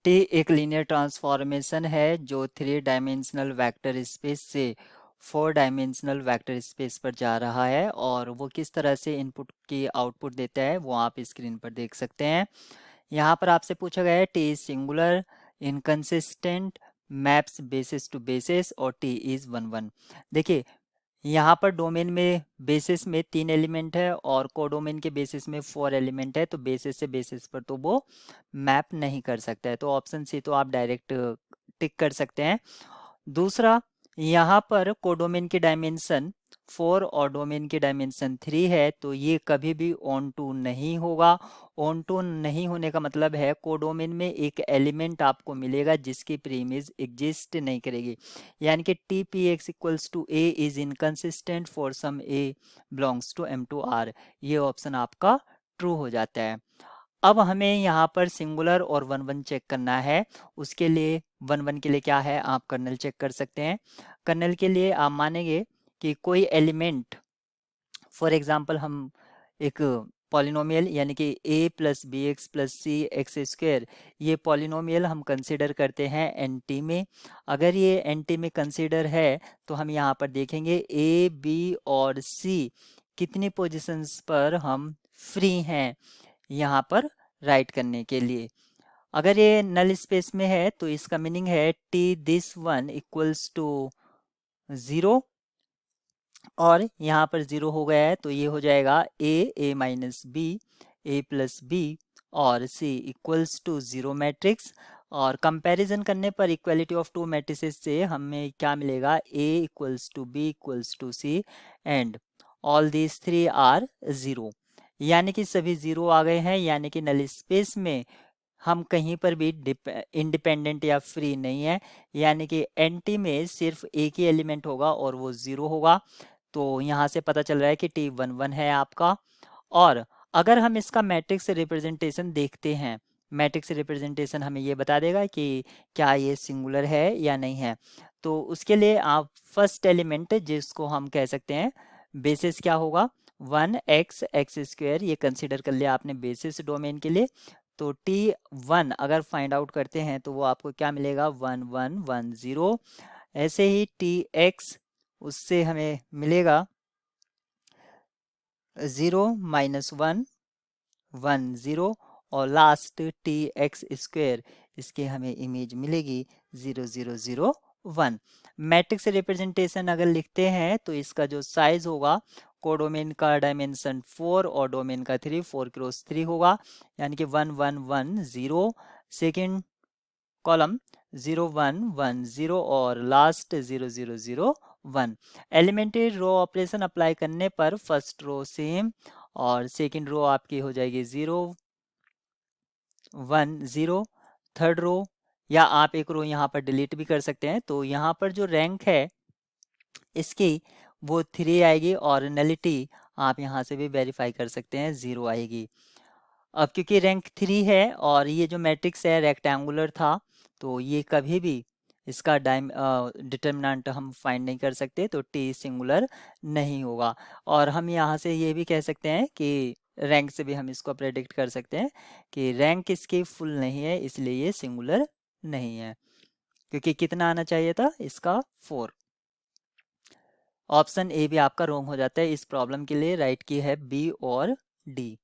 T एक linear transformation है जो 3 डायमेंशनल वेक्टर स्पेस से 4 डायमेंशनल वेक्टर स्पेस पर जा रहा है, और वो किस तरह से इनपुट की आउटपुट देता है वो आप स्क्रीन पर देख सकते हैं। यहाँ पर आपसे पूछा गया है T is singular, inconsistent, maps basis to basis और टी इज 1 1। देखिए, यहाँ पर डोमेन में बेसिस में 3 एलिमेंट है और कोडोमेन के बेसिस में 4 एलिमेंट है, तो बेसिस से बेसिस पर तो वो मैप नहीं कर सकता है, तो ऑप्शन सी तो आप डायरेक्ट टिक कर सकते हैं। दूसरा, यहाँ पर कोडोमेन की डायमेंशन 4 और डोमेन की डायमेंशन 3 है, तो ये कभी भी ऑन टू नहीं होगा। ऑन टू नहीं होने का मतलब है कोडोमेन में एक एलिमेंट आपको मिलेगा जिसकी प्रीमिस एग्जिस्ट नहीं करेगी, यानी कि T P X equals to A is inconsistent for some A belongs to M two R. ये ऑप्शन आपका ट्रू हो जाता है। अब हमें यहाँ पर सिंगुलर और 1 1 चेक करना है। उसके लिए 1 1 के लिए क्या है, आप कर्नल चेक कर सकते हैं। कर्नल के लिए आप मानेंगे कि कोई एलिमेंट, फॉर एग्जांपल हम एक पॉलिनोमियल यानी कि a plus B X plus C X square, ये पॉलिनोमियल हम कंसीडर करते हैं एन टी में। अगर ये एन टी में कंसीडर है तो हम यहाँ पर देखेंगे a b और c कितनी पोजीशंस पर हम फ्री हैं यहाँ पर राइट करने के लिए। अगर ये नल स्पेस में है तो इसका मीनिंग है T this one equals to 0, और यहाँ पर 0 हो गया है तो ये हो जाएगा ए माइनस बी, ए प्लस बी और सी इक्वल्स टू 0 मैट्रिक्स। और कंपैरिजन करने पर इक्वालिटी ऑफ टू मैट्रिसेस से हमें क्या मिलेगा, A equals to B equals to C and all these 3 are 0, यानी कि सभी 0 आ गए हैं, यानी कि नल स्पेस में हम कहीं पर भी इंडिपेंडेंट या फ्री नहीं है, यानी कि एंटी में सिर्फ एक ही एलिमेंट होगा और वो 0 होगा। तो यहाँ से पता चल रहा है कि टी 1 1 है आपका। और अगर हम इसका मैट्रिक्स रिप्रेजेंटेशन देखते हैं, मैट्रिक्स रिप्रेजेंटेशन हमें ये बता देगा कि क्या ये सिंगुलर है या नहीं है। तो उसके लिए आप फर्स्ट एलिमेंट जिसको हम कह सकते हैं बेसिस क्या होगा, 1 x x² ये कंसिडर कर लिया आपने बेसिस डोमेन के लिए। तो t1 अगर फाइंड आउट करते हैं तो वो आपको क्या मिलेगा, 1 1 1 0। ऐसे ही tx उससे हमें मिलेगा 0 -1 1 0, और लास्ट टी एक्स स्क्वेयर इसके हमें इमेज मिलेगी 0 0 0 1। मैट्रिक्स रिप्रेजेंटेशन अगर लिखते हैं तो इसका जो साइज होगा, कोडोमेन का डायमेंशन 4 और डोमेन का 3, 4 क्रॉस 3 होगा, यानी कि 1 1 1 0, सेकेंड कॉलम 0 1 1 0 और last 0 0 0 1। Elementary row operation apply करने पर फर्स्ट रो सेम और सेकंड रो आपकी हो जाएगी 0 1 0। थर्ड रो, या आप एक रो यहाँ पर डिलीट भी कर सकते हैं, तो यहाँ पर जो रैंक है इसकी वो 3 आएगी, और नलिटी आप यहाँ से भी वेरीफाई कर सकते हैं 0 आएगी। अब क्योंकि रैंक 3 है और ये जो मैट्रिक्स है रेक्टेंगुलर था, तो ये कभी भी इसका डिटर्मिनेंट हम फाइंड नहीं कर सकते, तो टी सिंगुलर नहीं होगा। और हम यहाँ से ये भी कह सकते हैं कि रैंक से भी हम इसको प्रेडिक्ट कर सकते हैं कि रैंक इसकी फुल नहीं है, इसलिए ये सिंगुलर नहीं है, क्योंकि कितना आना चाहिए था इसका 4। ऑप्शन ए भी आपका रॉन्ग हो जाता है। इस प्रॉब्लम के लिए राइट की है बी और डी।